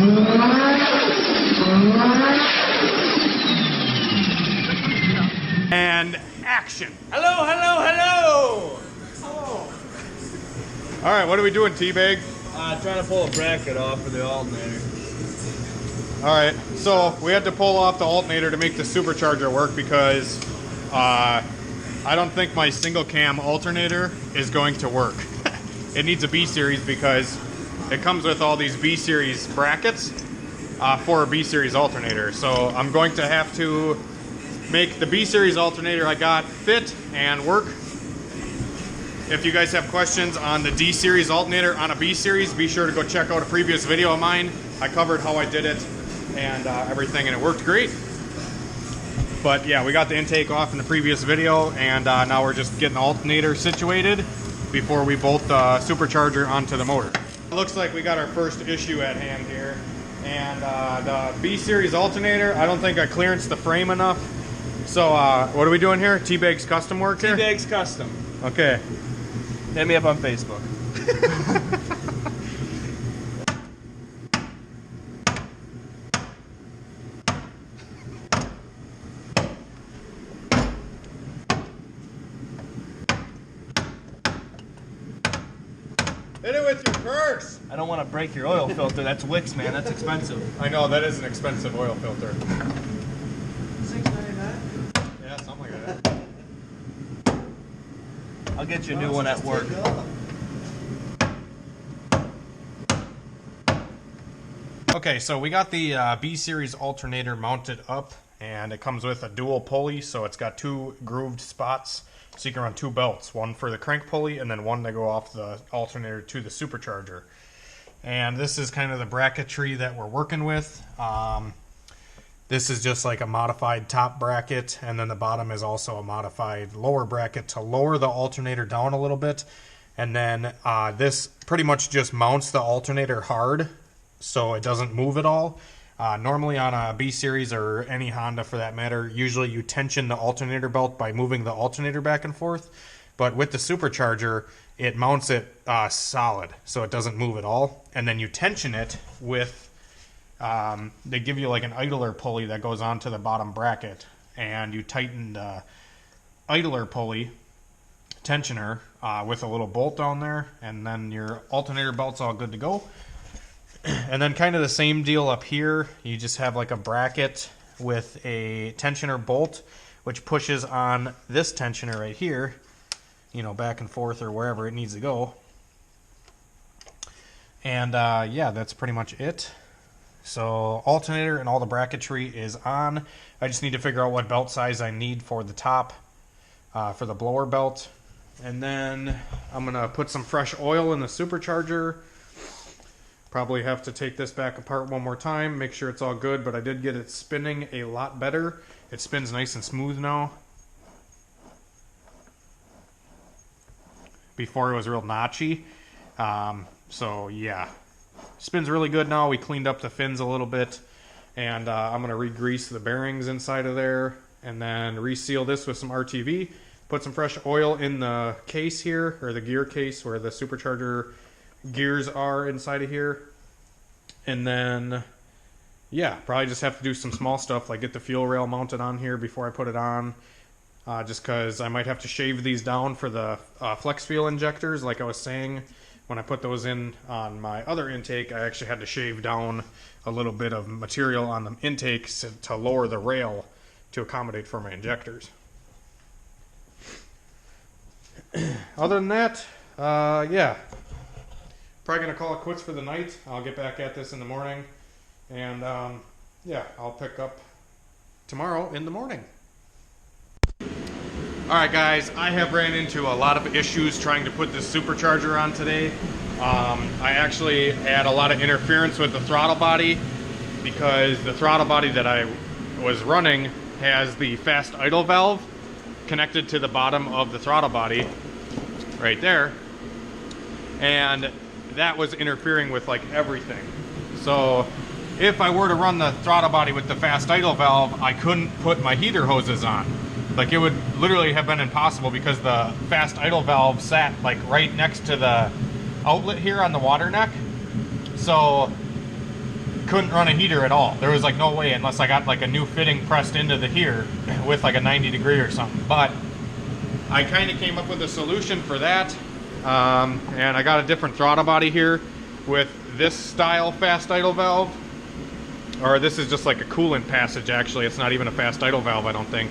And action. Hello, hello, hello! Hello. All right, what are we doing, T-Bag? Trying to pull a bracket off for the alternator. All right, so we had to pull off the alternator to make the supercharger work because I don't think my single cam alternator is going to work. It needs a B series because it comes with all these B series brackets for a B series alternator. So I'm going to have to make the B series alternator I got fit and work. If you guys have questions on the D series alternator on a B series, be sure to go check out a previous video of mine. I covered how I did it and everything, and it worked great. But yeah, we got the intake off in the previous video, and now we're just getting the alternator situated before we bolt the supercharger onto the motor. It looks like we got our first issue at hand here. And the B series alternator, I don't think I clearanced the frame enough. So what are we doing here? T-Bag's custom work here? T-Bag's custom. Okay. Hit me up on Facebook. Hit it with your purse! I don't want to break your oil filter. That's Wix, man. That's expensive. I know, that is an expensive oil filter. $6.99? Yeah, something like that. I'll get you a new one at work. Okay, so we got the B series alternator mounted up, and it comes with a dual pulley, so it's got two grooved spots, so you can run two belts, one for the crank pulley and then one to go off the alternator to the supercharger. And this is kind of the bracketry that we're working with. This is just like a modified top bracket, and then the bottom is also a modified lower bracket to lower the alternator down a little bit. And then this pretty much just mounts the alternator hard so it doesn't move at all. Normally on a B series or any Honda for that matter, usually you tension the alternator belt by moving the alternator back and forth. But with the supercharger, it mounts it solid so it doesn't move at all. And then you tension it with they give you like an idler pulley that goes onto the bottom bracket, and you tighten the idler pulley tensioner with a little bolt down there, and then your alternator belt's all good to go. And then kind of the same deal up here. You just have like a bracket with a tensioner bolt which pushes on this tensioner right here, you know, back and forth or wherever it needs to go. And yeah, that's pretty much it. So alternator and all the bracketry is on. I just need to figure out what belt size I need for the top, for the blower belt. And then I'm going to put some fresh oil in the supercharger. Probably have to take this back apart one more time, make sure it's all good, but I did get it spinning a lot better. It spins nice and smooth now. Before it was real notchy. So yeah. Spins really good now. We cleaned up the fins a little bit, and I'm going to re-grease the bearings inside of there, and then reseal this with some RTV. Put some fresh oil in the case here, or the gear case where the supercharger gears are inside of here. And then, yeah, probably just have to do some small stuff like get the fuel rail mounted on here before I put it on. Just because I might have to shave these down for the flex fuel injectors, like I was saying. When I put those in on my other intake, I actually had to shave down a little bit of material on the intake to lower the rail to accommodate for my injectors. Other than that, yeah. Probably going to call it quits for the night. I'll get back at this in the morning. And, yeah, I'll pick up tomorrow in the morning. Alright guys, I have ran into a lot of issues trying to put this supercharger on today. I actually had a lot of interference with the throttle body because the throttle body that I was running has the fast idle valve connected to the bottom of the throttle body right there, and that was interfering with like everything. So if I were to run the throttle body with the fast idle valve, I couldn't put my heater hoses on. Like, it would literally have been impossible because the fast idle valve sat like right next to the outlet here on the water neck. So couldn't run a heater at all. There was like no way unless I got like a new fitting pressed into the here with like a 90 degree or something. But I kind of came up with a solution for that. And I got a different throttle body here with this style fast idle valve. Or this is just like a coolant passage actually. It's not even a fast idle valve, I don't think.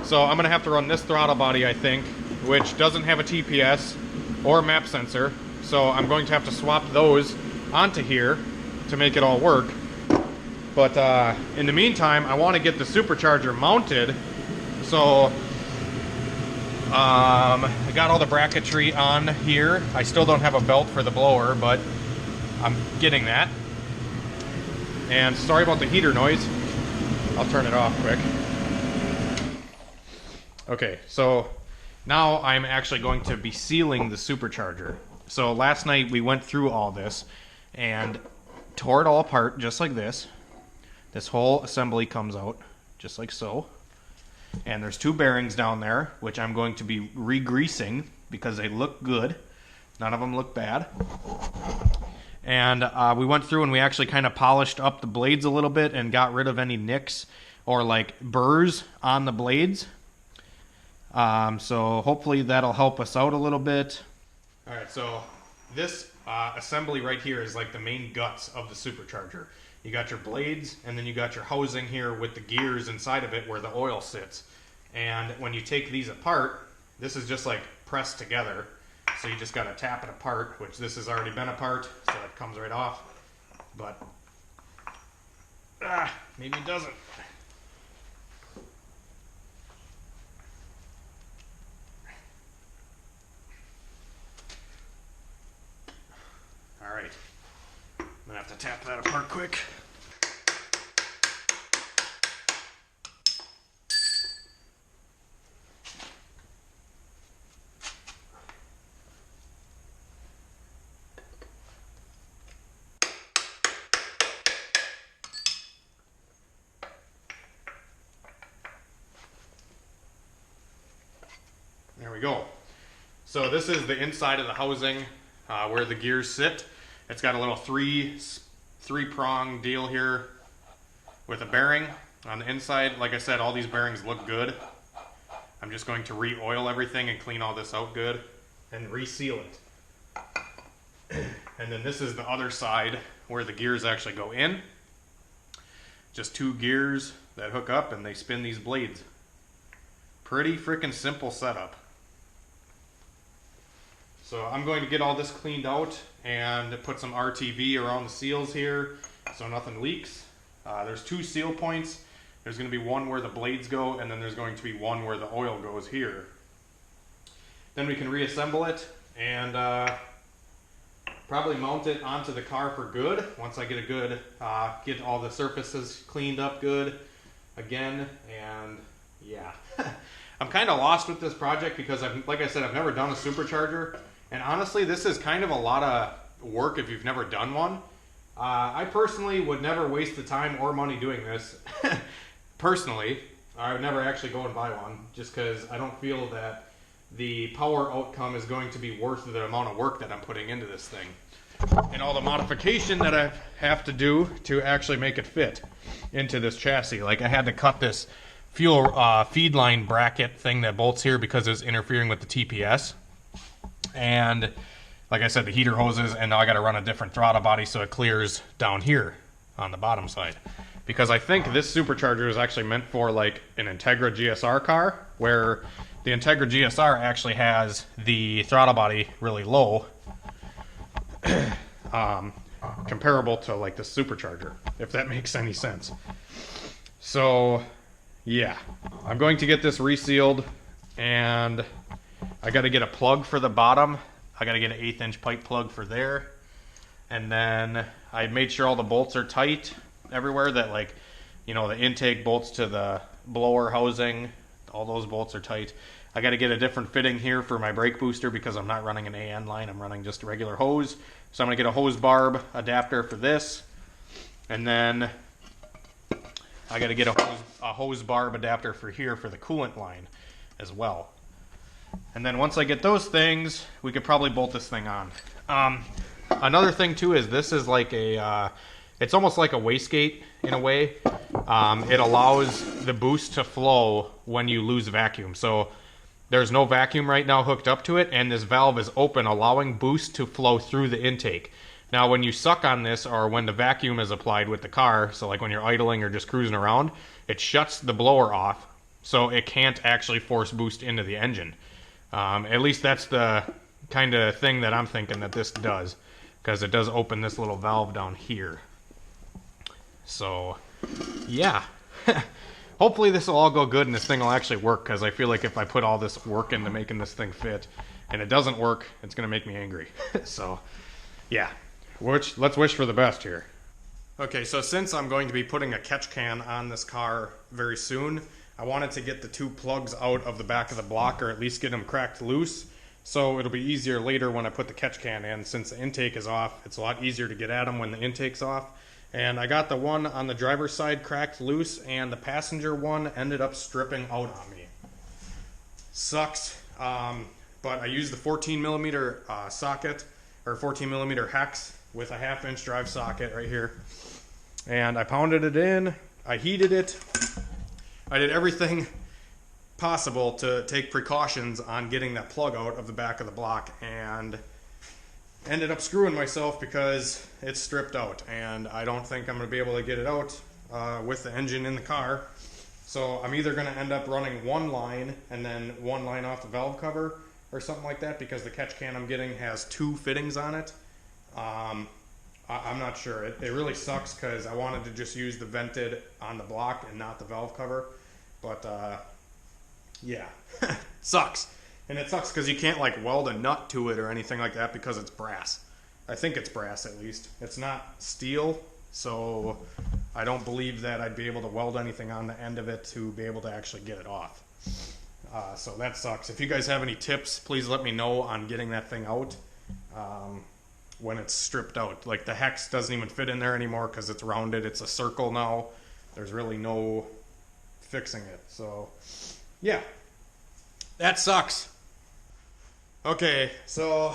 So I'm gonna have to run this throttle body, I think, which doesn't have a TPS or map sensor. So I'm going to have to swap those onto here to make it all work. But in the meantime, I want to get the supercharger mounted. So I got all the bracketry on here. I still don't have a belt for the blower, but I'm getting that. And sorry about the heater noise. I'll turn it off quick. Okay, so now I'm actually going to be sealing the supercharger. So last night we went through all this and tore it all apart just like this. This whole assembly comes out just like so. And there's two bearings down there, which I'm going to be re-greasing because they look good. None of them look bad. And we went through and we actually kind of polished up the blades a little bit and got rid of any nicks or like burrs on the blades. So hopefully that'll help us out a little bit. All right, so this assembly right here is like the main guts of the supercharger. You got your blades, and then you got your housing here with the gears inside of it where the oil sits. And when you take these apart, this is just like pressed together. So you just got to tap it apart, which this has already been apart, so it comes right off. But maybe it doesn't. All right, I'm gonna have to tap that apart quick. There we go. So this is the inside of the housing where the gears sit. It's got a little three-prong deal here with a bearing on the inside. Like I said, all these bearings look good. I'm just going to re-oil everything and clean all this out good and reseal it. And then this is the other side where the gears actually go in. Just two gears that hook up and they spin these blades. Pretty freaking simple setup. So I'm going to get all this cleaned out and put some RTV around the seals here so nothing leaks. There's two seal points. There's going to be one where the blades go, and then there's going to be one where the oil goes here. Then we can reassemble it and probably mount it onto the car for good once I get a good, get all the surfaces cleaned up good again. And yeah, I'm kind of lost with this project because like I said, I've never done a supercharger. And honestly, this is kind of a lot of work if you've never done one. I personally would never waste the time or money doing this. Personally, I would never actually go and buy one just because I don't feel that the power outcome is going to be worth the amount of work that I'm putting into this thing. And all the modification that I have to do to actually make it fit into this chassis. Like I had to cut this fuel feed line bracket thing that bolts here because it was interfering with the TPS. And like I said, the heater hoses, and now I got to run a different throttle body so it clears down here on the bottom side. Because I think this supercharger is actually meant for like an Integra GSR car, where the Integra GSR actually has the throttle body really low, comparable to like the supercharger, if that makes any sense. So yeah, I'm going to get this resealed, and I got to get a plug for the bottom. I got to get an 1/8 inch pipe plug for there. And then I made sure all the bolts are tight everywhere, that like, you know, the intake bolts to the blower housing, all those bolts are tight. I got to get a different fitting here for my brake booster because I'm not running an AN line. I'm running just a regular hose. So I'm going to get a hose barb adapter for this. And then I got to get a hose barb adapter for here for the coolant line as well. And then once I get those things, we could probably bolt this thing on. Another thing too is this is like a It's almost like a wastegate in a way. It allows the boost to flow when you lose vacuum. So there's no vacuum right now hooked up to it, and this valve is open, allowing boost to flow through the intake. Now, when you suck on this, or when the vacuum is applied with the car, so like when you're idling or just cruising around, it shuts the blower off, so it can't actually force boost into the engine. At least that's the kind of thing that I'm thinking that this does, because it does open this little valve down here. So, yeah. Hopefully this will all go good and this thing will actually work, because I feel like if I put all this work into making this thing fit and it doesn't work, it's going to make me angry. So, yeah. Let's wish for the best here. Okay, so since I'm going to be putting a catch can on this car very soon, I wanted to get the two plugs out of the back of the block, or at least get them cracked loose, so it'll be easier later when I put the catch can in. Since the intake is off, it's a lot easier to get at them when the intake's off. And I got the one on the driver's side cracked loose, and the passenger one ended up stripping out on me. Sucks, but I used the 14 millimeter socket, or 14 millimeter hex, with a 1/2 inch drive socket right here. And I pounded it in, I heated it, I did everything possible to take precautions on getting that plug out of the back of the block, and ended up screwing myself because it's stripped out, and I don't think I'm going to be able to get it out with the engine in the car. So I'm either going to end up running one line and then one line off the valve cover or something like that, because the catch can I'm getting has 2 fittings on it. I'm not sure. It really sucks because I wanted to just use the vented on the block and not the valve cover. But yeah, sucks. And it sucks because you can't like weld a nut to it or anything like that because it's brass. I think it's brass at least. It's not steel, so I don't believe that I'd be able to weld anything on the end of it to be able to actually get it off. So that sucks. If you guys have any tips, please let me know on getting that thing out when it's stripped out. Like the hex doesn't even fit in there anymore because it's rounded. It's a circle now. There's really no fixing it. So yeah, that sucks. Okay, so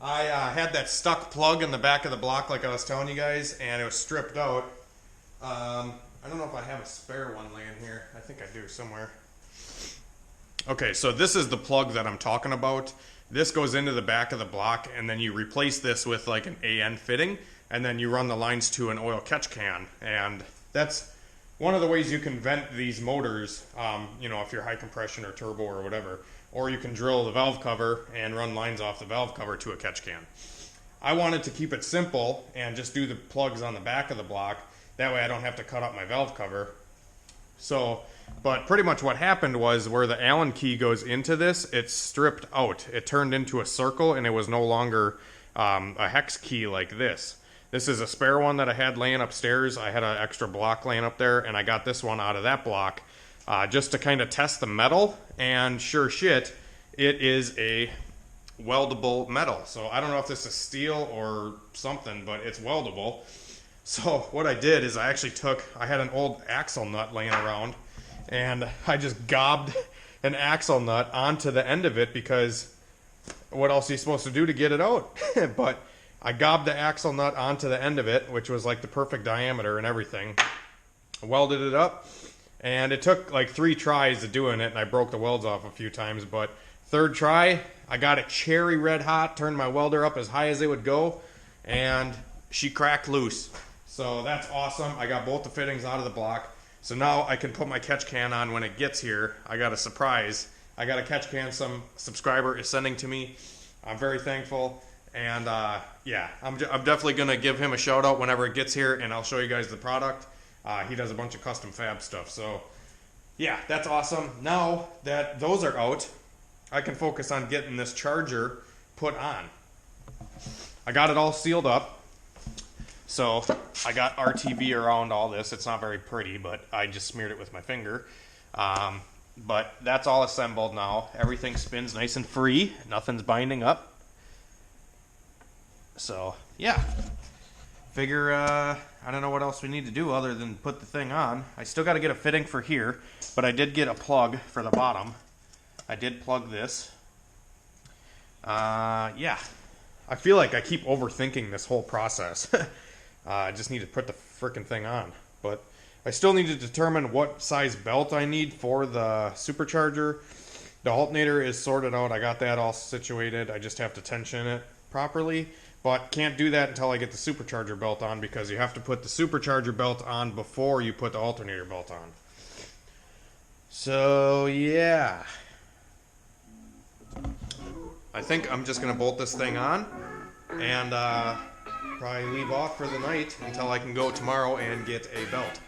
I had that stuck plug in the back of the block like I was telling you guys, and it was stripped out. I don't know if I have a spare one laying here. I think I do somewhere. Okay, so this is the plug that I'm talking about. This goes into the back of the block, and then you replace this with like an AN fitting, and then you run the lines to an oil catch can. And that's one of the ways you can vent these motors, you know, if you're high compression or turbo or whatever. Or you can drill the valve cover and run lines off the valve cover to a catch can. I wanted to keep it simple and just do the plugs on the back of the block. That way I don't have to cut out my valve cover. So, but pretty much what happened was where the Allen key goes into this, it's stripped out. It turned into a circle, and it was no longer a hex key like this. This is a spare one that I had laying upstairs. I had an extra block laying up there, and I got this one out of that block just to kind of test the metal. And sure shit, it is a weldable metal. So I don't know if this is steel or something, but it's weldable. So what I did is I had an old axle nut laying around, and I just gobbed an axle nut onto the end of it, because what else are you supposed to do to get it out? But I gobbed the axle nut onto the end of it, which was like the perfect diameter and everything. I welded it up, and it took like 3 tries of doing it, and I broke the welds off a few times, but 3rd try, I got it cherry red hot, turned my welder up as high as it would go, and she cracked loose. So that's awesome. I got both the fittings out of the block. So now I can put my catch can on when it gets here. I got a surprise. I got a catch can some subscriber is sending to me. I'm very thankful. And yeah, I'm definitely going to give him a shout out whenever it gets here, and I'll show you guys the product. He does a bunch of custom fab stuff. So yeah, that's awesome. Now that those are out, I can focus on getting this charger put on. I got it all sealed up. So I got RTV around all this. It's not very pretty, but I just smeared it with my finger. But that's all assembled now. Everything spins nice and free. Nothing's binding up. So yeah, figure I don't know what else we need to do other than put the thing on. I still got to get a fitting for here, but I did get a plug for the bottom. I did plug this. Yeah, I feel like I keep overthinking this whole process. I just need to put the freaking thing on. But I still need to determine what size belt I need for the Supercharger. The alternator is sorted out. I got that all situated. I just have to tension it properly. But can't do that until I get the Supercharger belt on, because you have to put the Supercharger belt on before you put the alternator belt on. So, yeah. I think I'm just going to bolt this thing on and probably leave off for the night until I can go tomorrow and get a belt.